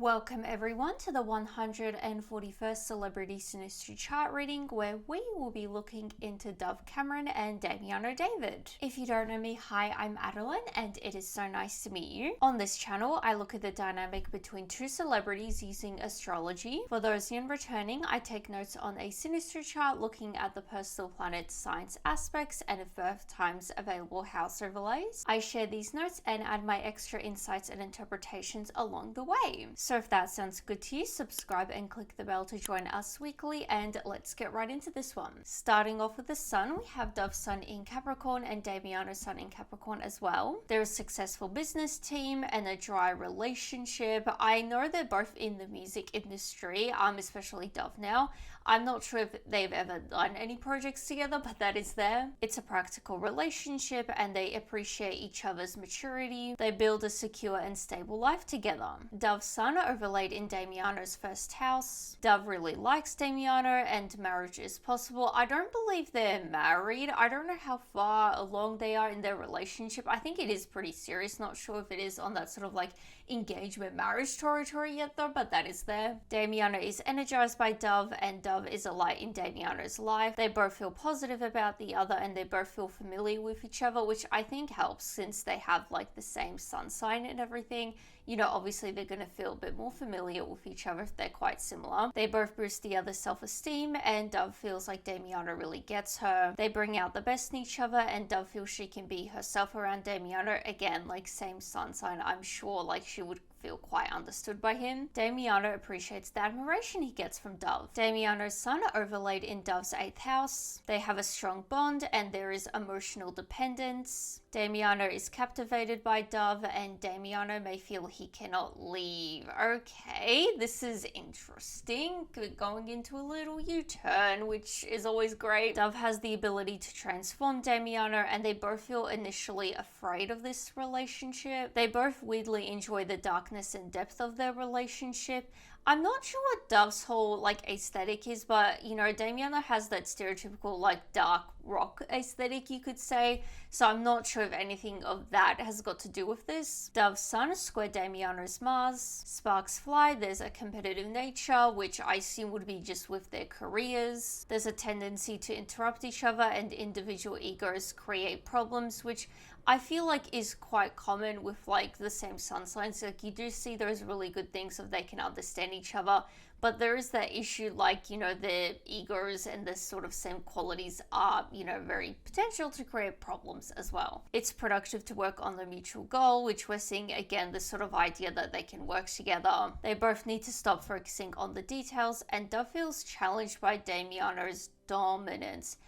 Welcome everyone to the 141st Celebrity Synastry chart reading, where we will be looking into Dove Cameron and Damiano David. If you don't know me, hi, I'm Adeline and it is so nice to meet you. On this channel, I look at the dynamic between two celebrities using astrology. For those new and returning, I take notes on a Synastry chart looking at the personal planet signs aspects and birth times available house overlays. I share these notes and add my extra insights and interpretations along the way. So if that sounds good to you, subscribe and click the bell to join us weekly, and let's get right into this one. Starting off with the sun, we have Dove Sun in Capricorn and Damiano Sun in Capricorn as well. They're a successful business team and a dry relationship. I know they're both in the music industry, especially Dove now. I'm not sure if they've ever done any projects together, but that is there. It's a practical relationship and they appreciate each other's maturity. They build a secure and stable life together. Dove Sun overlaid in Damiano's first house. Dove really likes Damiano and marriage is possible. I don't believe they're married. I don't know how far along they are in their relationship. I think it is pretty serious. Not sure if it is on that sort of like engagement marriage territory yet though, but that is there. Damiano is energized by Dove and Dove is a light in Damiano's life. They both feel positive about the other and they both feel familiar with each other, which I think helps since they have like the same sun sign and everything. You know, obviously they're going to feel a bit more familiar with each other if they're quite similar. They both boost the other's self-esteem and Dove feels like Damiano really gets her. They bring out the best in each other and Dove feels she can be herself around Damiano. Again, like same sun sign, I'm sure like she would feel quite understood by him. Damiano appreciates the admiration he gets from Dove. Damiano's sun overlaid in Dove's 8th house. They have a strong bond and there is emotional dependence. Damiano is captivated by Dove and Damiano may feel he cannot leave. Okay, this is interesting. Going into a little U-turn, which is always great. Dove has the ability to transform Damiano and they both feel initially afraid of this relationship. They both weirdly enjoy the darkness and depth of their relationship. I'm not sure what Dove's whole like aesthetic is, but you know, Damiano has that stereotypical like dark rock aesthetic, you could say. So I'm not sure if anything of that has got to do with this. Dove's sun square Damiano's Mars. Sparks fly. There's a competitive nature, which I assume would be just with their careers. There's a tendency to interrupt each other and individual egos create problems, which I feel like is quite common with like the same sun signs. Like you do see those really good things if they can understand each other, but there is that issue like, you know, their egos and the sort of same qualities are, you know, very potential to create problems as well. It's productive to work on the mutual goal, which we're seeing again, this sort of idea that they can work together. They both need to stop focusing on the details and Dove feels challenged by Damiano's dominance.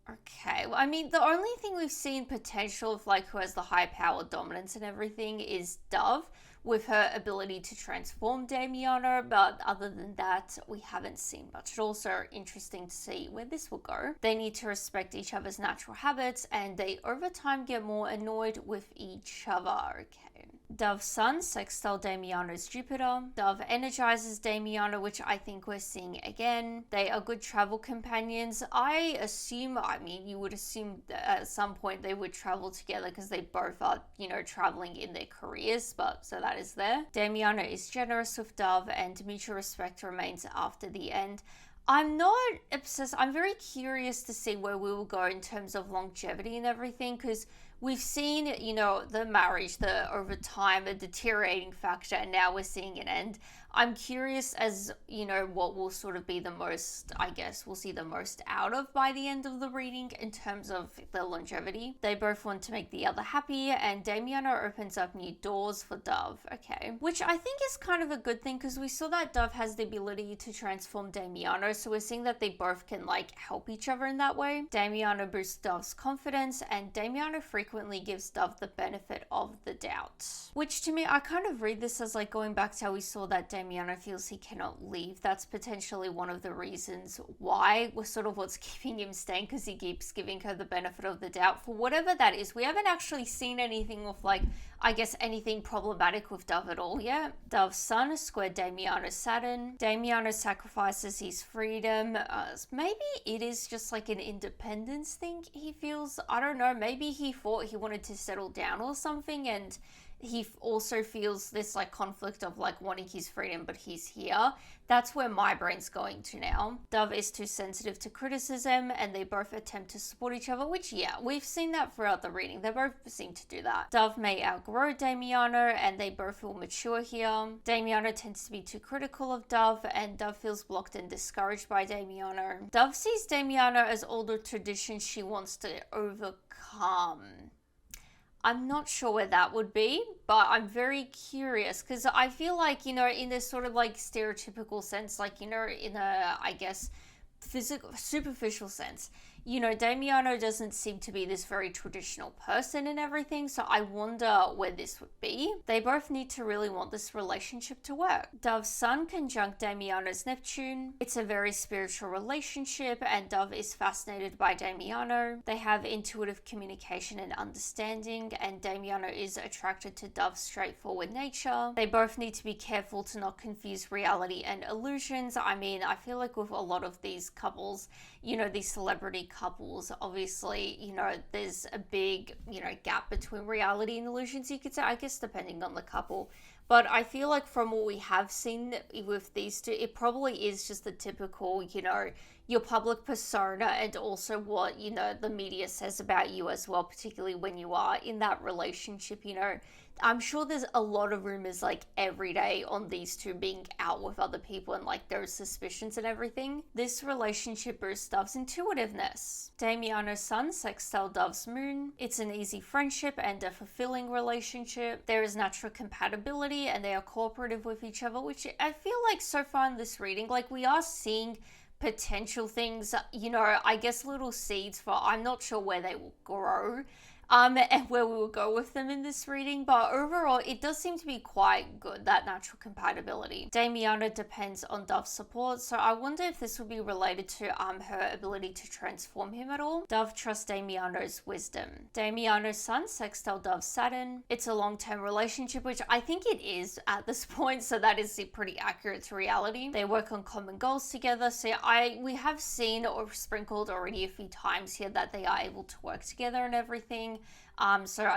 Okay, well, I mean, the only thing we've seen potential of like who has the high power dominance and everything is Dove with her ability to transform Damiano, but other than that, we haven't seen much at all, so interesting to see where this will go. They need to respect each other's natural habits and they over time get more annoyed with each other. Okay. Dove's sun sextile Damiano's Jupiter. Dove energizes Damiano, which I think we're seeing again. They are good travel companions. I mean, you would assume that at some point they would travel together because they both are, you know, traveling in their careers, but so that is there. Damiano is generous with Dove and mutual respect remains after the end. I'm not obsessed. I'm very curious to see where we will go in terms of longevity and everything, because we've seen, you know, the marriage, the over time, a deteriorating factor, and now we're seeing an end. I'm curious as, you know, what will sort of be the most, I guess, we'll see the most out of by the end of the reading in terms of the longevity. They both want to make the other happy, and Damiano opens up new doors for Dove. Okay. Which I think is kind of a good thing, because we saw that Dove has the ability to transform Damiano, so we're seeing that they both can, like, help each other in that way. Damiano boosts Dove's confidence, and Damiano frequently gives Dove the benefit of the doubt. Which to me, I kind of read this as, like, going back to how we saw that Damiano feels he cannot leave. That's potentially one of the reasons why was sort of what's keeping him staying, because he keeps giving her the benefit of the doubt for whatever that is. We haven't actually seen anything with like, I guess, anything problematic with Dove at all yet. Dove's sun square Damiano's Saturn. Damiano sacrifices his freedom. Maybe it is just like an independence thing he feels. I don't know. Maybe he thought he wanted to settle down or something, and he also feels this like conflict of like wanting his freedom, but he's here. That's where my brain's going to now. Dove is too sensitive to criticism, and they both attempt to support each other, which, yeah, we've seen that throughout the reading. They both seem to do that. Dove may outgrow Damiano, and they both feel mature here. Damiano tends to be too critical of Dove, and Dove feels blocked and discouraged by Damiano. Dove sees Damiano as older traditions she wants to overcome. I'm not sure where that would be, but I'm very curious because I feel like, you know, in this sort of like stereotypical sense, like, you know, in a, I guess, physical, superficial sense, you know, Damiano doesn't seem to be this very traditional person and everything, so I wonder where this would be. They both need to really want this relationship to work. Dove's Sun conjunct Damiano's Neptune. It's a very spiritual relationship, and Dove is fascinated by Damiano. They have intuitive communication and understanding, and Damiano is attracted to Dove's straightforward nature. They both need to be careful to not confuse reality and illusions. I mean, I feel like with a lot of these couples, you know, these celebrity couples, obviously, you know, there's a big, you know, gap between reality and illusions, you could say, I guess, depending on the couple. But I feel like from what we have seen with these two, it probably is just the typical, you know, your public persona and also what, you know, the media says about you as well, particularly when you are in that relationship, you know. I'm sure there's a lot of rumors like every day on these two being out with other people and like there's suspicions and everything. This relationship boosts Dove's intuitiveness. Damiano's Sun sextile Dove's Moon. It's an easy friendship and a fulfilling relationship. There is natural compatibility and they are cooperative with each other, which I feel like so far in this reading, like we are seeing potential things, you know, I guess little seeds for, I'm not sure where they will grow. And where we will go with them in this reading, but overall it does seem to be quite good, that natural compatibility. Damiano depends on Dove's support, so I wonder if this will be related to her ability to transform him at all. Dove trusts Damiano's wisdom. Damiano's Sun sextile Dove's Saturn. It's a long-term relationship, which I think it is at this point, so that is pretty accurate to reality. They work on common goals together, so we have seen or sprinkled already a few times here that they are able to work together and everything.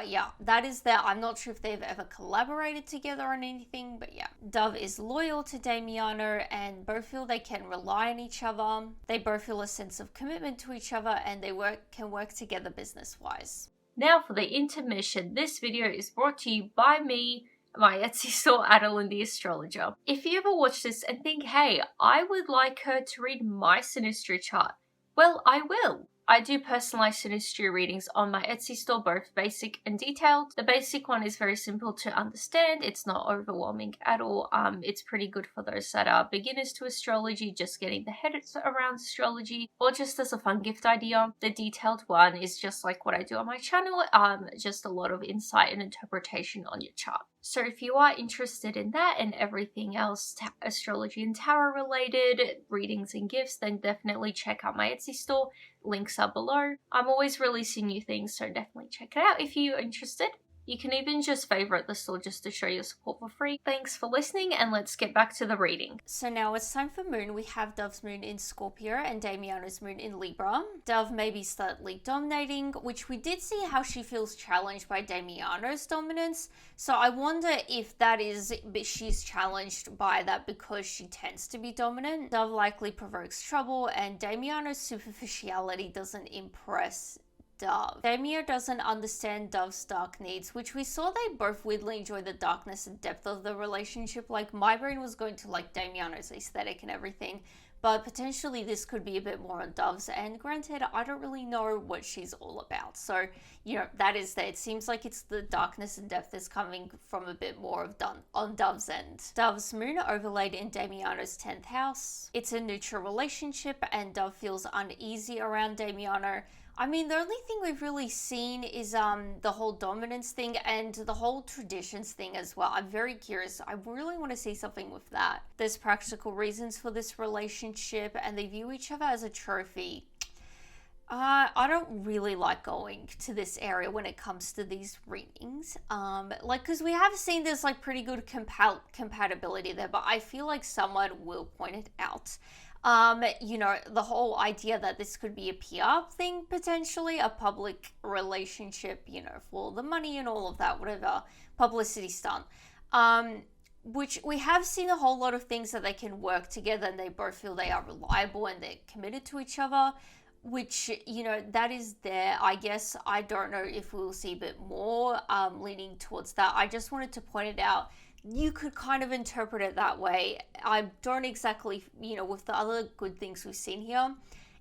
Yeah, that is that. I'm not sure if they've ever collaborated together on anything, but yeah. Dove is loyal to Damiano and both feel they can rely on each other. They both feel a sense of commitment to each other and they can work together business-wise. Now for the intermission. This video is brought to you by me, my Etsy store, Adeline the Astrologer. If you ever watch this and think, hey, I would like her to read my Synastry chart, well, I will. I do personalized Synastry readings on my Etsy store, both basic and detailed. The basic one is very simple to understand. It's not overwhelming at all. It's pretty good for those that are beginners to astrology, just getting the head around astrology, or just as a fun gift idea. The detailed one is just like what I do on my channel, just a lot of insight and interpretation on your chart. So if you are interested in that and everything else astrology and tarot related, readings and gifts, then definitely check out my Etsy store. Links are below. I'm always releasing new things, so definitely check it out if you're interested. You can even just favorite the store just to show your support for free. Thanks for listening, and let's get back to the reading. So now it's time for Moon. We have Dove's Moon in Scorpio and Damiano's Moon in Libra. Dove may be slightly dominating, which we did see how she feels challenged by Damiano's dominance. So I wonder if that is, she's challenged by that because she tends to be dominant. Dove likely provokes trouble, and Damiano's superficiality doesn't impress Dove. Damiano doesn't understand Dove's dark needs, which we saw they both weirdly enjoy the darkness and depth of the relationship. Like, my brain was going to like Damiano's aesthetic and everything, but potentially this could be a bit more on Dove's end. Granted, I don't really know what she's all about, so, you know, that is that. It seems like it's the darkness and depth is coming from a bit more of on Dove's end. Dove's Moon overlaid in Damiano's 10th house. It's a neutral relationship and Dove feels uneasy around Damiano. I mean, the only thing we've really seen is the whole dominance thing and the whole traditions thing as well. I'm very curious. I really want to see something with that. There's practical reasons for this relationship and they view each other as a trophy. I don't really like going to this area when it comes to these readings. Because we have seen there's like pretty good compatibility there, but I feel like someone will point it out. You know, the whole idea that this could be a PR thing, potentially, a public relationship, you know, for the money and all of that, whatever, publicity stunt. Which we have seen a whole lot of things that they can work together and they both feel they are reliable and they're committed to each other, which, you know, that is there. I guess I don't know if we'll see a bit more leaning towards that. I just wanted to point it out. You could kind of interpret it that way. I don't exactly, you know, with the other good things we've seen here,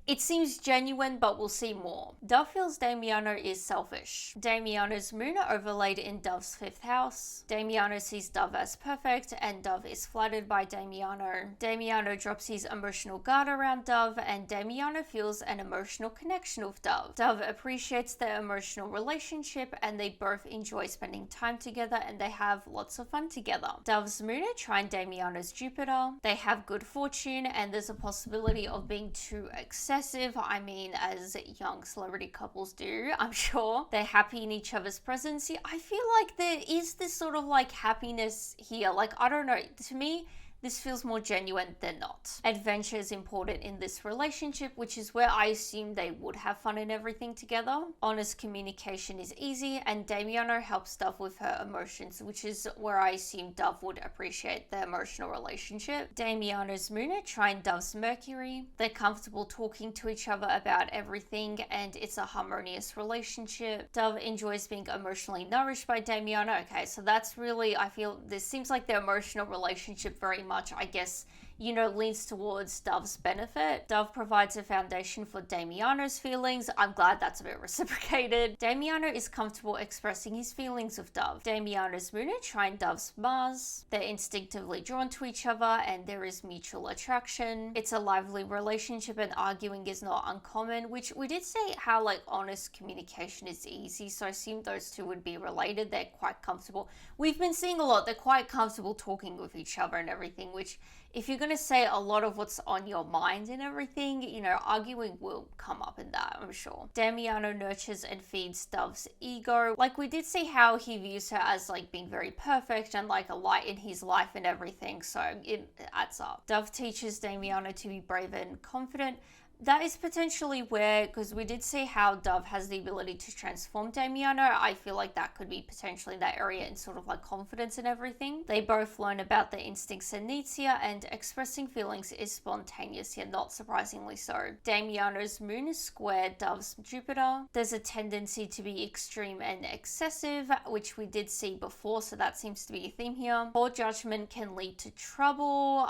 it seems genuine, but we'll see more. Dove feels Damiano is selfish. Damiano's moon overlaid in Dove's 5th house. Damiano sees Dove as perfect, and Dove is flattered by Damiano. Damiano drops his emotional guard around Dove, and Damiano feels an emotional connection with Dove. Dove appreciates their emotional relationship, and they both enjoy spending time together, and they have lots of fun together. Dove's moon trine Damiano's Jupiter. They have good fortune, and there's a possibility of being too excessive. I mean, as young celebrity couples do, I'm sure. They're happy in each other's presence. I feel like there is this sort of like happiness here. Like, I don't know, to me, this feels more genuine than not. Adventure is important in this relationship, which is where I assume they would have fun and everything together. Honest communication is easy, and Damiano helps Dove with her emotions, which is where I assume Dove would appreciate their emotional relationship. Damiano's moon trine Dove's Mercury. They're comfortable talking to each other about everything, and it's a harmonious relationship. Dove enjoys being emotionally nourished by Damiano. Okay, so that's really, I feel this seems like their emotional relationship very much, I guess, you know, leans towards Dove's benefit. Dove provides a foundation for Damiano's feelings. I'm glad that's a bit reciprocated. Damiano is comfortable expressing his feelings with Dove. Damiano's moon trine Dove's Mars. They're instinctively drawn to each other and there is mutual attraction. It's a lively relationship and arguing is not uncommon, which we did say how like honest communication is easy, so I assume those two would be related. They're quite comfortable. We've been seeing a lot. They're quite comfortable talking with each other and everything, which if you're going to say a lot of what's on your mind and everything, you know, arguing will come up in that, I'm sure. Damiano nurtures and feeds Dove's ego. Like, we did see how he views her as, like, being very perfect and, like, a light in his life and everything, so it adds up. Dove teaches Damiano to be brave and confident. That is potentially where, because we did see how Dove has the ability to transform Damiano, I feel like that could be potentially that area in sort of like confidence and everything. They both learn about their instincts and needs here, and expressing feelings is spontaneous here, not surprisingly so. Damiano's moon is square Dove's Jupiter. There's a tendency to be extreme and excessive, which we did see before, so that seems to be a theme here. Poor judgment can lead to trouble.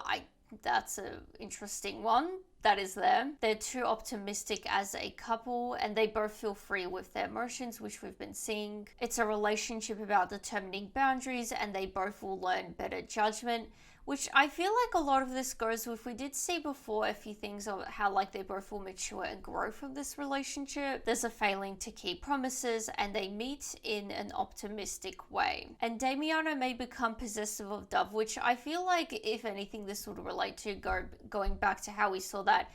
That's an interesting one. That is there. They're too optimistic as a couple and they both feel free with their emotions, which we've been seeing. It's a relationship about determining boundaries and they both will learn better judgment, which I feel like a lot of this goes with, we did see before a few things of how like they both will mature and grow from this relationship. There's a failing to keep promises and they meet in an optimistic way. And Damiano may become possessive of Dove, which I feel like if anything this would relate to going back to how we saw that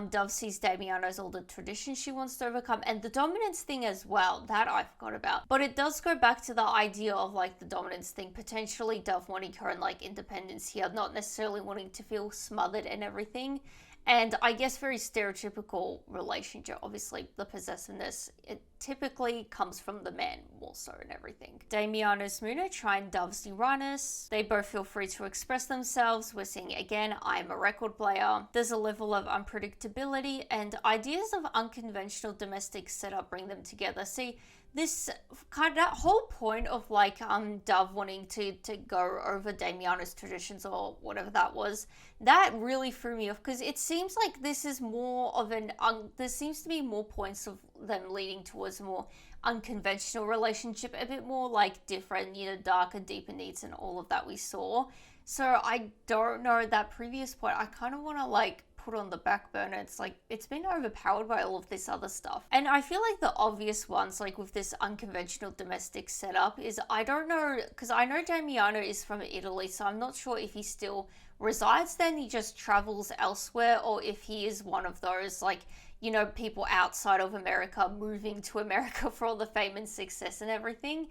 Dove sees Damiano as all the traditions she wants to overcome and the dominance thing as well, that I forgot about. But it does go back to the idea of like the dominance thing, potentially Dove wanting her and like independence here, not necessarily wanting to feel smothered and everything. And I guess very stereotypical relationship. Obviously, the possessiveness, it typically comes from the man more so and everything. Damiano's moon trine Dove's Uranus. They both feel free to express themselves. We're seeing again, I'm a record player. There's a level of unpredictability and ideas of unconventional domestic setup bring them together. See, this kind of that whole point of like Dove wanting to go over Damiano's traditions or whatever that was, that really threw me off because it seems like this is more of an there seems to be more points of them leading towards a more unconventional relationship, a bit more like different, you know, darker, deeper needs and all of that we saw. So I don't know, that previous point I kind of want to like put on the back burner. It's like it's been overpowered by all of this other stuff, and I feel like the obvious ones like with this unconventional domestic setup is, I don't know, because I know Damiano is from Italy, so I'm not sure if he still resides there and he just travels elsewhere, or if he is one of those like, you know, people outside of America moving to America for all the fame and success and everything.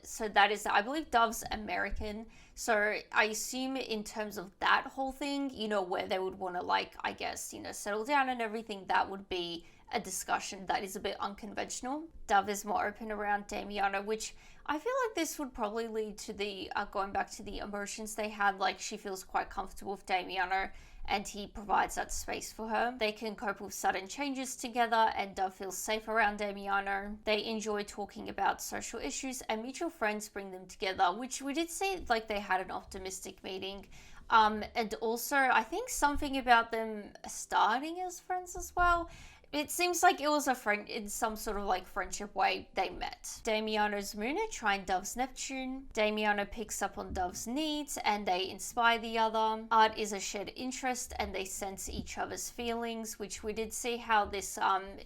So that is, I believe Dove's American. So I assume in terms of that whole thing, where they would want to, like, I guess, settle down and everything, that would be a discussion that is a bit unconventional. Dove is more open around Damiano, which I feel like this would probably lead to the, going back to the emotions they had, like she feels quite comfortable with Damiano and he provides that space for her. They can cope with sudden changes together and Dove feels safe around Damiano. They enjoy talking about social issues and mutual friends bring them together, which we did see like they had an optimistic meeting. And also I think something about them starting as friends as well. It seems like it was a friend in some sort of like friendship way they met. Damiano's moon at Trine Dove's Neptune. Damiano picks up on Dove's needs and they inspire the other. Art is a shared interest and they sense each other's feelings, which we did see how this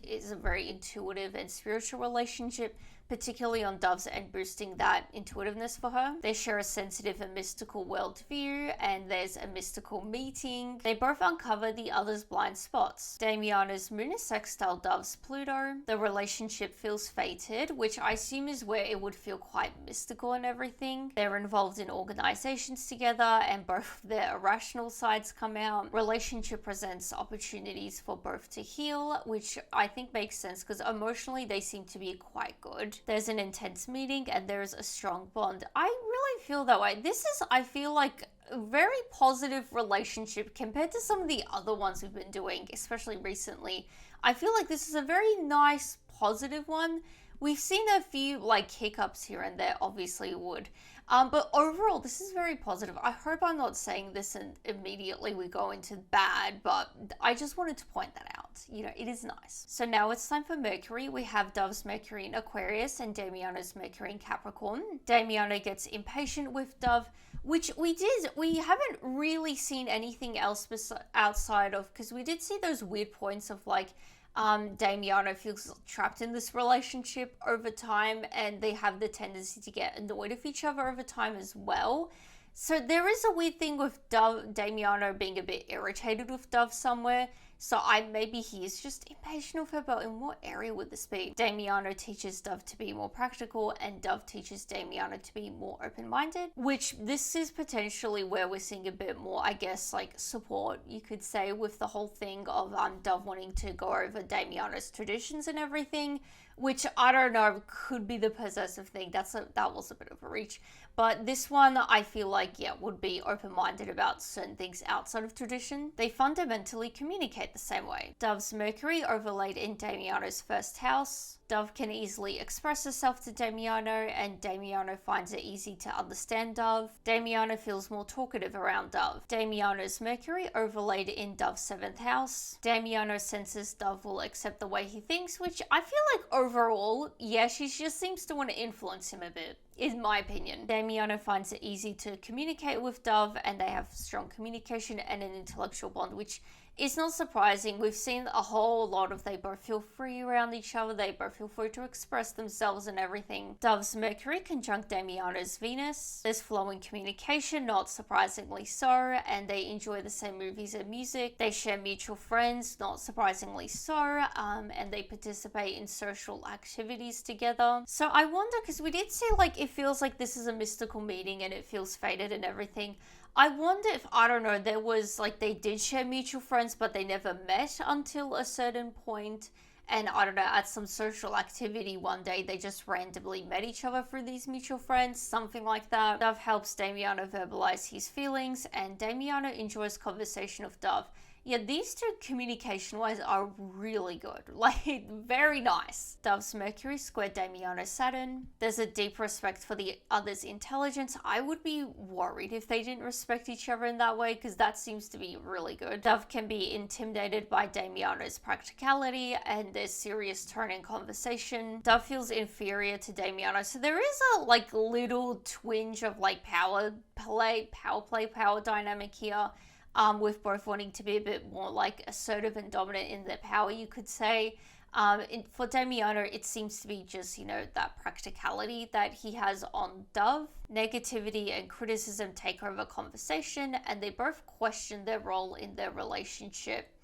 is a very intuitive and spiritual relationship, particularly on Dove's end, boosting that intuitiveness for her. They share a sensitive and mystical worldview, and there's a mystical meeting. They both uncover the other's blind spots. Damiano's moon is sextile Dove's Pluto. The relationship feels fated, which I assume is where it would feel quite mystical and everything. They're involved in organizations together, and both of their irrational sides come out. Relationship presents opportunities for both to heal, which I think makes sense because emotionally they seem to be quite good. There's an intense meeting and there's a strong bond. I really feel that way. This is, I feel like, a very positive relationship compared to some of the other ones we've been doing, especially recently. I feel like this is a very nice, positive one. We've seen a few like hiccups here and there, obviously would. But overall, this is very positive. I hope I'm not saying this and immediately we go into bad, but I just wanted to point that out. It is nice. So now it's time for Mercury. We have Dove's Mercury in Aquarius and Damiano's Mercury in Capricorn. Damiano gets impatient with Dove, which we haven't really seen anything else outside of, because we did see those weird points of like, Damiano feels trapped in this relationship over time and they have the tendency to get annoyed with each other over time as well. So there is a weird thing with Damiano being a bit irritated with Dove somewhere. So maybe he is just impatient with her, but in what area would this be? Damiano teaches Dove to be more practical and Dove teaches Damiano to be more open-minded, which this is potentially where we're seeing a bit more, I guess, like support, you could say, with the whole thing of Dove wanting to go over Damiano's traditions and everything, which I don't know, could be the possessive thing. That was a bit of a reach. But this one, I feel like, would be open-minded about certain things outside of tradition. They fundamentally communicate the same way. Dove's Mercury overlaid in Damiano's first house. Dove can easily express herself to Damiano, and Damiano finds it easy to understand Dove. Damiano feels more talkative around Dove. Damiano's Mercury overlaid in Dove's 7th house. Damiano senses Dove will accept the way he thinks, which I feel like overall, she just seems to want to influence him a bit, in my opinion. Damiano finds it easy to communicate with Dove, and they have strong communication and an intellectual bond, which is not surprising. We've seen a whole lot of they both feel free around each other, they both feel free to express themselves and everything. Dove's Mercury conjunct Damiano's Venus. There's flowing communication, not surprisingly so, and they enjoy the same movies and music. They share mutual friends, not surprisingly so, and they participate in social activities together. So I wonder, because we did see like it feels like this is a mystical meeting and it feels fated and everything. I wonder if, I don't know, there was like they did share mutual friends but they never met until a certain point, and I don't know, at some social activity one day they just randomly met each other through these mutual friends, something like that. Dove helps Damiano verbalize his feelings and Damiano enjoys conversation with Dove. These two communication-wise are really good. Like, very nice. Dove's Mercury squared Damiano's Saturn. There's a deep respect for the other's intelligence. I would be worried if they didn't respect each other in that way, because that seems to be really good. Dove can be intimidated by Damiano's practicality, and there's serious tone in conversation. Dove feels inferior to Damiano, so there is a, like, little twinge of, like, power dynamic here. With both wanting to be a bit more like assertive and dominant in their power, you could say. For Damiano, it seems to be just, that practicality that he has on Dove. Negativity and criticism take over conversation, and they both question their role in their relationship.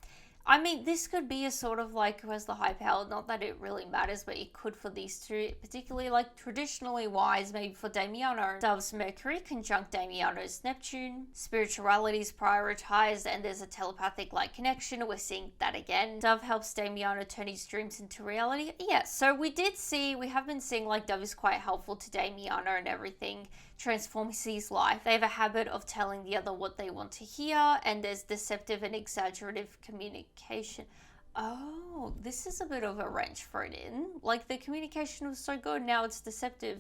I mean, this could be a sort of like who has the high power, not that it really matters, but it could for these two, particularly like traditionally wise, maybe for Damiano. Dove's Mercury conjunct Damiano's Neptune. Spirituality is prioritized and there's a telepathic like connection. We're seeing that again. Dove helps Damiano turn his dreams into reality. Yeah, so we have been seeing like Dove is quite helpful to Damiano and everything. Transforms his life. They have a habit of telling the other what they want to hear, and there's deceptive and exaggerative communication. Oh, this is a bit of a wrench for it in. Like, the communication was so good, now it's deceptive.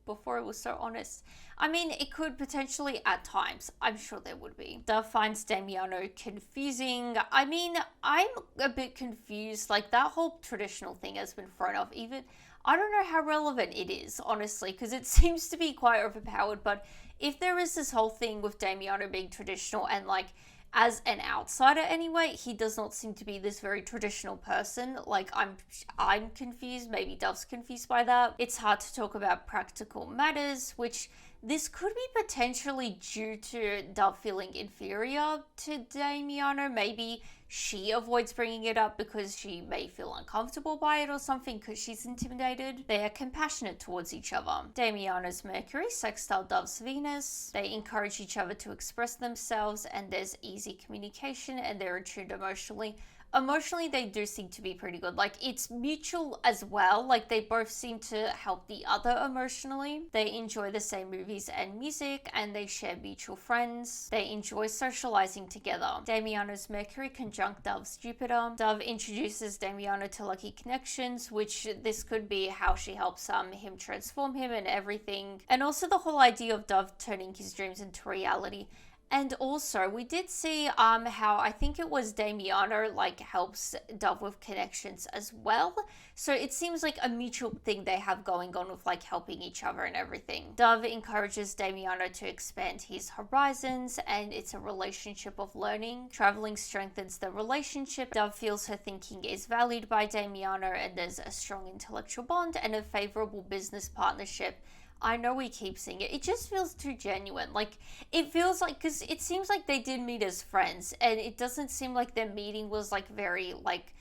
Before it was so honest. I mean, it could potentially at times. I'm sure there would be. Dove finds Damiano confusing. I mean, I'm a bit confused. Like, that whole traditional thing has been thrown off. Even, I don't know how relevant it is, honestly, because it seems to be quite overpowered. But if there is this whole thing with Damiano being traditional and, like, as an outsider anyway, he does not seem to be this very traditional person. Like, I'm confused. Maybe Dove's confused by that. It's hard to talk about practical matters, which this could be potentially due to Dove feeling inferior to Damiano. Maybe she avoids bringing it up because she may feel uncomfortable by it or something because she's intimidated. They are compassionate towards each other. Damiano's Mercury sextile Dove's Venus. They encourage each other to express themselves and there's easy communication and they're attuned emotionally. Emotionally, they do seem to be pretty good. Like, it's mutual as well. Like, they both seem to help the other emotionally. They enjoy the same movies and music, and they share mutual friends. They enjoy socializing together. Damiano's Mercury conjunct Dove's Jupiter. Dove introduces Damiano to lucky connections, which this could be how she helps him transform him and everything. And also the whole idea of Dove turning his dreams into reality. And also, we did see how I think it was Damiano like helps Dove with connections as well. So it seems like a mutual thing they have going on with like helping each other and everything. Dove encourages Damiano to expand his horizons and it's a relationship of learning. Traveling strengthens the relationship. Dove feels her thinking is valued by Damiano and there's a strong intellectual bond and a favorable business partnership. I know we keep seeing it. It just feels too genuine. Like, it feels like, because it seems like they did meet as friends, and it doesn't seem like their meeting was, like, very, like,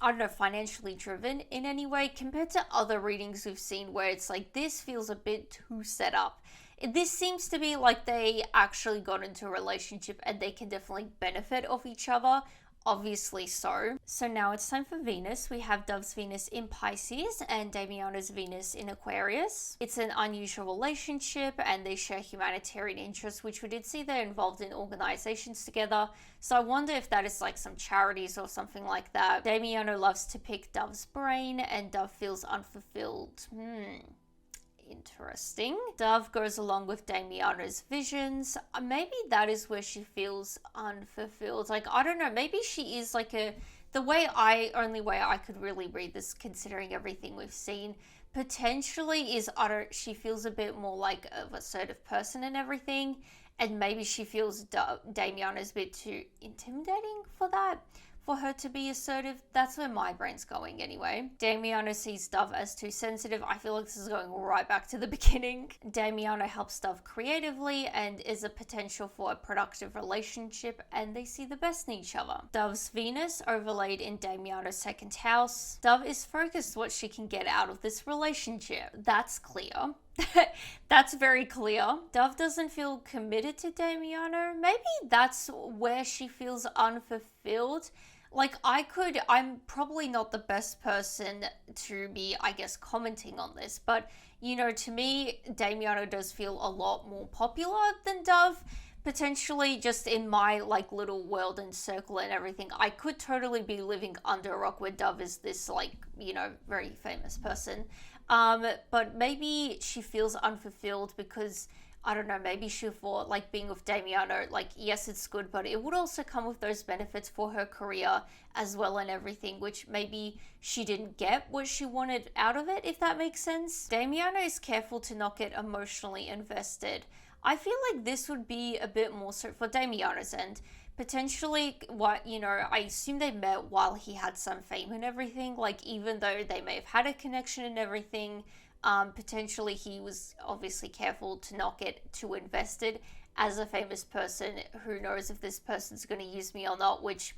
I don't know, financially driven in any way, compared to other readings we've seen where it's like, this feels a bit too set up. This seems to be like they actually got into a relationship and they can definitely benefit off each other. Obviously so. So now it's time for Venus. We have Dove's Venus in Pisces and Damiano's Venus in Aquarius. It's an unusual relationship and they share humanitarian interests, which we did see they're involved in organizations together. So I wonder if that is like some charities or something like that. Damiano loves to pick Dove's brain and Dove feels unfulfilled. Interesting. Dove goes along with Damiano's visions. Maybe that is where she feels unfulfilled. Like, I don't know, maybe she is like only way I could really read this, considering everything we've seen, potentially is she feels a bit more like an assertive person and everything, and maybe she feels Damiano's a bit too intimidating for that. For her to be assertive. That's where my brain's going anyway. Damiano sees Dove as too sensitive. I feel like this is going right back to the beginning. Damiano helps Dove creatively and is a potential for a productive relationship and they see the best in each other. Dove's Venus overlaid in Damiano's second house. Dove is focused what she can get out of this relationship. That's clear. That's very clear. Dove doesn't feel committed to Damiano. Maybe that's where she feels unfulfilled. Like, I'm probably not the best person to be, I guess, commenting on this, but, you know, to me, Damiano does feel a lot more popular than Dove, potentially just in my, like, little world and circle and everything. I could totally be living under a rock where Dove is this, like, you know, very famous person, but maybe she feels unfulfilled because, I don't know, maybe she thought, like, being with Damiano, like, yes, it's good, but it would also come with those benefits for her career as well and everything, which maybe she didn't get what she wanted out of it, if that makes sense. Damiano is careful to not get emotionally invested. I feel like this would be a bit more so for Damiano's end. Potentially, I assume they met while he had some fame and everything, like, even though they may have had a connection and everything, potentially he was obviously careful to not get too invested as a famous person. Who knows if this person's going to use me or not, which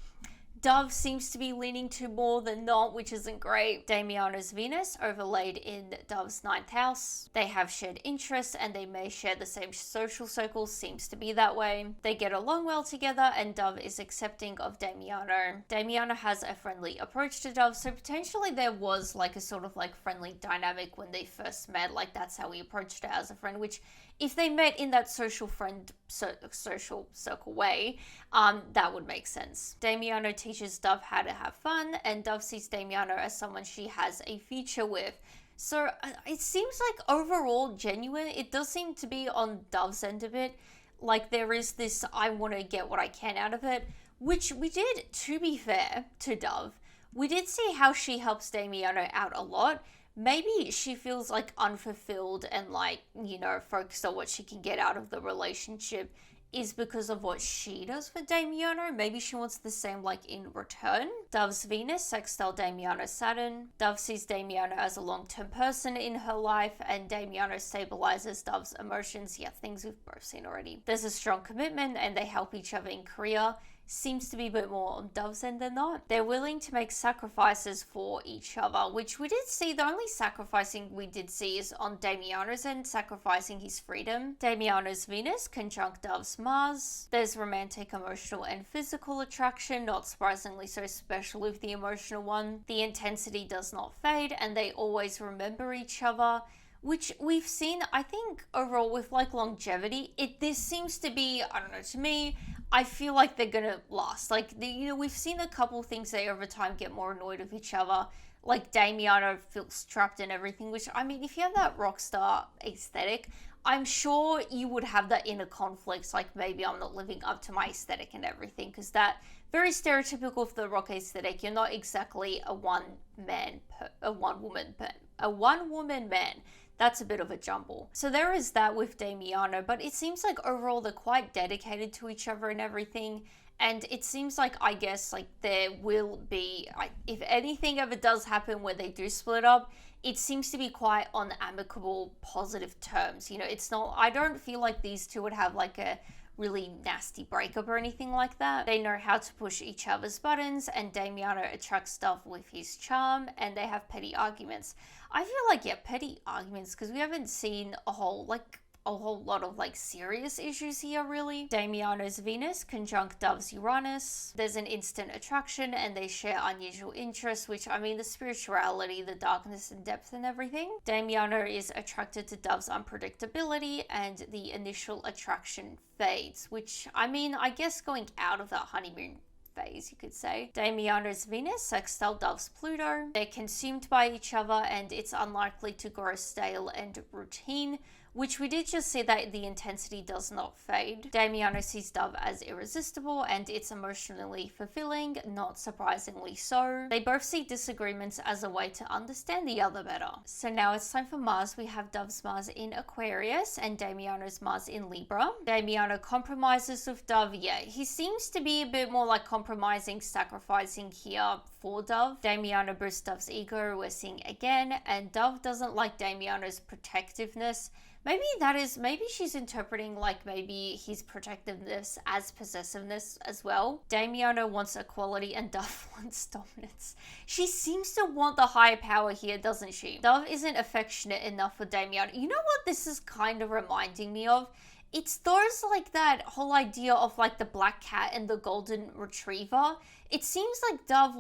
Dove seems to be leaning to more than not, which isn't great. Damiano's Venus overlaid in Dove's 9th house. They have shared interests and they may share the same social circles, seems to be that way. They get along well together and Dove is accepting of Damiano. Damiano has a friendly approach to Dove, so potentially there was like a sort of like friendly dynamic when they first met, like that's how he approached her as a friend, which if they met in that social circle way, that would make sense. Damiano teaches Dove how to have fun, and Dove sees Damiano as someone she has a future with. So it seems like overall genuine. It does seem to be on Dove's end of it. Like there is this, I want to get what I can out of it, which we did, to be fair to Dove. We did see how she helps Damiano out a lot. Maybe she feels like unfulfilled and like, you know, focused on what she can get out of the relationship is because of what she does for Damiano. Maybe she wants the same like in return. Dove's Venus sextile Damiano Saturn. Dove sees Damiano as a long-term person in her life and Damiano stabilizes Dove's emotions. Yeah, things we've both seen already. There's a strong commitment and they help each other in career. Seems to be a bit more on Dove's end than not. They're willing to make sacrifices for each other, which we did see. The only sacrificing we did see is on Damiano's end, sacrificing his freedom. Damiano's Venus conjunct Dove's Mars. There's romantic, emotional, and physical attraction, not surprisingly so special with the emotional one. The intensity does not fade, and they always remember each other, which we've seen, I think, overall with like longevity. This seems to be, I don't know, to me, I feel like they're gonna last. Like, we've seen a couple things they over time get more annoyed with each other. Like, Damiano feels trapped and everything, which, I mean, if you have that rock star aesthetic, I'm sure you would have that inner conflicts, like maybe I'm not living up to my aesthetic and everything, because that very stereotypical of the rock aesthetic. You're not exactly a one woman man. That's a bit of a jumble. So there is that with Damiano, but it seems like overall they're quite dedicated to each other and everything. And it seems like, I guess, like there will be, if anything ever does happen where they do split up, it seems to be quite on amicable, positive terms. You know, it's not, I don't feel like these two would have like a really nasty breakup or anything like that. They know how to push each other's buttons, and Damiano attracts stuff with his charm, and they have petty arguments. I feel like, yeah, petty arguments, because we haven't seen a whole lot of like serious issues here really. Damiano's Venus conjunct Dove's Uranus. There's an instant attraction and they share unusual interests, which, I mean, the spirituality, the darkness and depth and everything. Damiano is attracted to Dove's unpredictability and the initial attraction fades, which, I mean, I guess going out of that honeymoon phase, you could say. Damiano's Venus sextile Dove's Pluto. They're consumed by each other and it's unlikely to grow stale and routine, which we did just see that the intensity does not fade. Damiano sees Dove as irresistible and it's emotionally fulfilling, not surprisingly so. They both see disagreements as a way to understand the other better. So now it's time for Mars. We have Dove's Mars in Aquarius and Damiano's Mars in Libra. Damiano compromises with Dove. Yeah, he seems to be a bit more like compromising, sacrificing here for Dove. Damiano boosts Dove's ego, we're seeing again, and Dove doesn't like Damiano's protectiveness. Maybe she's interpreting like maybe his protectiveness as possessiveness as well. Damiano wants equality and Dove wants dominance. She seems to want the higher power here, doesn't she? Dove isn't affectionate enough for Damiano. You know what this is kind of reminding me of? It's those like that whole idea of like the black cat and the golden retriever. It seems like Dove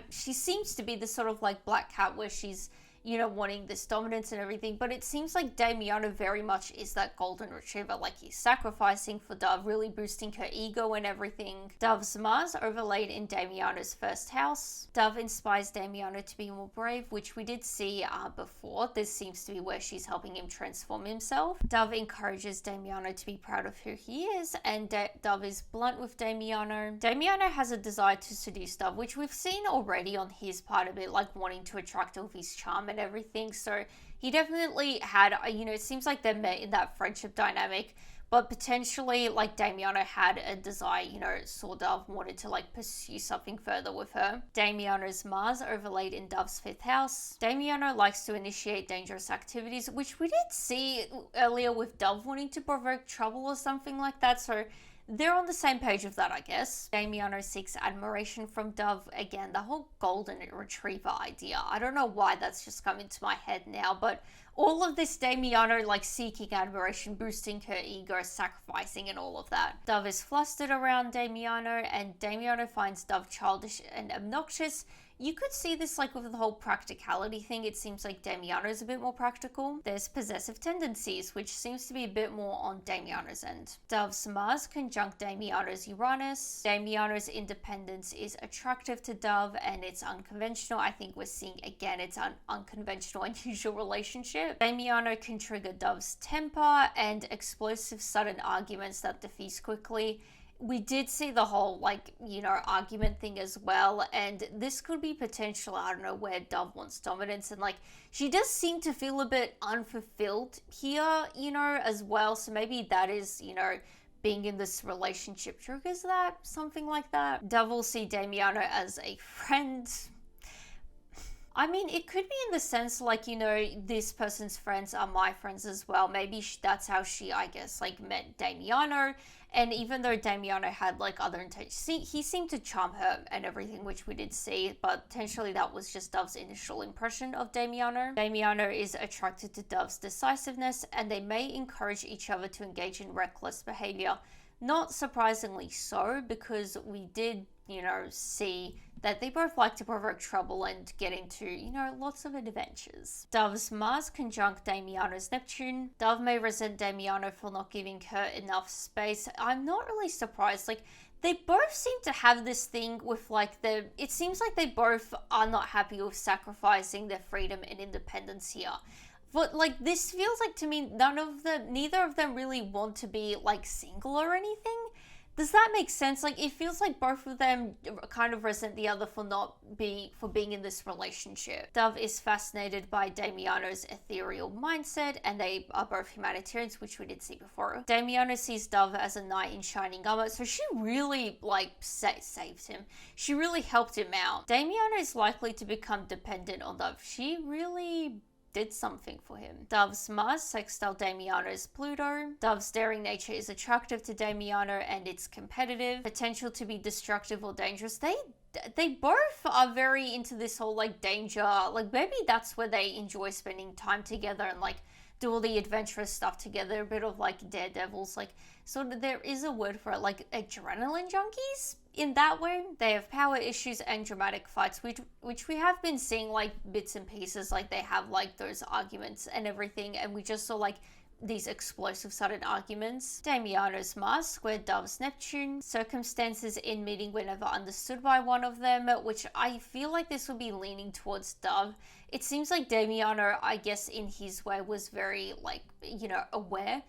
she seems to be the sort of like black cat where she's, you know, wanting this dominance and everything, but it seems like Damiano very much is that golden retriever, like he's sacrificing for Dove, really boosting her ego and everything. Dove's Mars overlaid in Damiano's first house. Dove inspires Damiano to be more brave, which we did see before. This seems to be where she's helping him transform himself. Dove encourages Damiano to be proud of who he is, and Dove is blunt with Damiano. Damiano has a desire to seduce Dove, which we've seen already on his part a bit, like wanting to attract her with his charm and everything. So he definitely had, you know, it seems like they met in that friendship dynamic, but potentially like Damiano had a desire, you know, saw Dove, wanted to like pursue something further with her. Damiano's Mars overlaid in Dove's 5th house. Damiano likes to initiate dangerous activities, which we did see earlier with Dove wanting to provoke trouble or something like that. So they're on the same page with that, I guess. Damiano seeks admiration from Dove. Again, the whole golden retriever idea. I don't know why that's just come into my head now, but all of this Damiano like seeking admiration, boosting her ego, sacrificing and all of that. Dove is flustered around Damiano, and Damiano finds Dove childish and obnoxious. You could see this like with the whole practicality thing. It seems like Damiano's a bit more practical. There's possessive tendencies, which seems to be a bit more on Damiano's end. Dove's Mars conjunct Damiano's Uranus. Damiano's independence is attractive to Dove, and it's unconventional. I think we're seeing again it's an unconventional, unusual relationship. Damiano can trigger Dove's temper and explosive sudden arguments that diffuse quickly. We did see the whole, like, you know, argument thing as well, and this could be potential, I don't know, where Dove wants dominance, and, like, she does seem to feel a bit unfulfilled here, you know, as well, so maybe that is, you know, being in this relationship triggers that, something like that. Dove will see Damiano as a friend. I mean, it could be in the sense, like, you know, this person's friends are my friends as well. Maybe that's how she, I guess, like, met Damiano. And even though Damiano had, like, other intentions, he seemed to charm her and everything, which we did see. But potentially that was just Dove's initial impression of Damiano. Damiano is attracted to Dove's decisiveness, and they may encourage each other to engage in reckless behavior. Not surprisingly so, because we did, you know, see that they both like to provoke trouble and get into, you know, lots of adventures. Dove's Mars conjunct Damiano's Neptune. Dove may resent Damiano for not giving her enough space. I'm not really surprised. Like, they both seem to have this thing with, like, it seems like they both are not happy with sacrificing their freedom and independence here. But, like, this feels like, to me, neither of them really want to be, like, single or anything. Does that make sense? Like, it feels like both of them kind of resent the other for being in this relationship. Dove is fascinated by Damiano's ethereal mindset, and they are both humanitarians, which we did see before. Damiano sees Dove as a knight in shining armor, so she really, like, saved him. She really helped him out. Damiano is likely to become dependent on Dove. She really did something for him. Dove's Mars sextile Damiano's Pluto. Dove's daring nature is attractive to Damiano, and it's competitive. Potential to be destructive or dangerous. They both are very into this whole, like, danger. Like, maybe that's where they enjoy spending time together and, like, do all the adventurous stuff together. A bit of, like, daredevils. Like, sort of, there is a word for it, like, adrenaline junkies. In that way, they have power issues and dramatic fights, which we have been seeing, like, bits and pieces. Like, they have, like, those arguments and everything, and we just saw, like, these explosive sudden arguments. Damiano's Mars squared Dove's Neptune. Circumstances in meeting were never understood by one of them, which I feel like this would be leaning towards Dove. It seems like Damiano, I guess, in his way, was very, like, you know, aware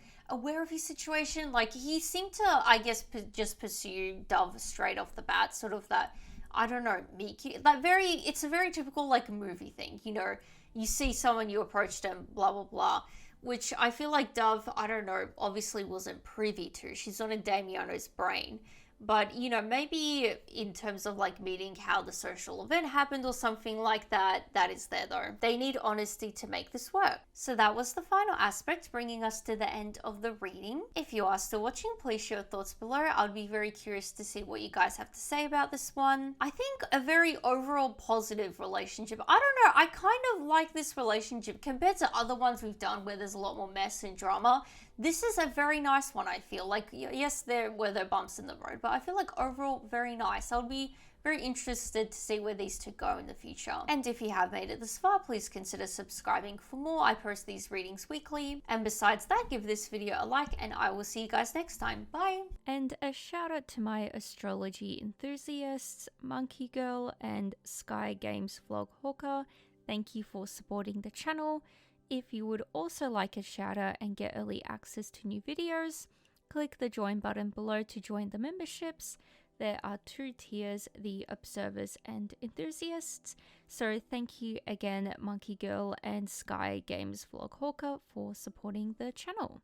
of his situation. Like, he seemed to, I guess, just pursue Dove straight off the bat, sort of that, I don't know, it's a very typical, like, movie thing, you know, you see someone, you approach them, blah, blah, blah, which I feel like Dove, I don't know, obviously wasn't privy to. She's not in Damiano's brain. But, you know, maybe in terms of, like, meeting how the social event happened or something like that, that is there though. They need honesty to make this work. So that was the final aspect, bringing us to the end of the reading. If you are still watching, please share your thoughts below. I would be very curious to see what you guys have to say about this one. I think a very overall positive relationship. I don't know, I kind of like this relationship compared to other ones we've done where there's a lot more mess and drama. This is a very nice one, I feel. Like, yes, there were bumps in the road, but I feel like overall very nice. I would be very interested to see where these two go in the future. And if you have made it this far, please consider subscribing for more. I post these readings weekly. And besides that, give this video a like, and I will see you guys next time. Bye! And a shout out to my astrology enthusiasts, Monkey Girl and Sky Games Vlog Hawker. Thank you for supporting the channel. If you would also like a shout out and get early access to new videos, click the join button below to join the memberships. There are 2 tiers, the observers and enthusiasts. So thank you again, Monkey Girl and Sky Games Vlog Hawker, for supporting the channel.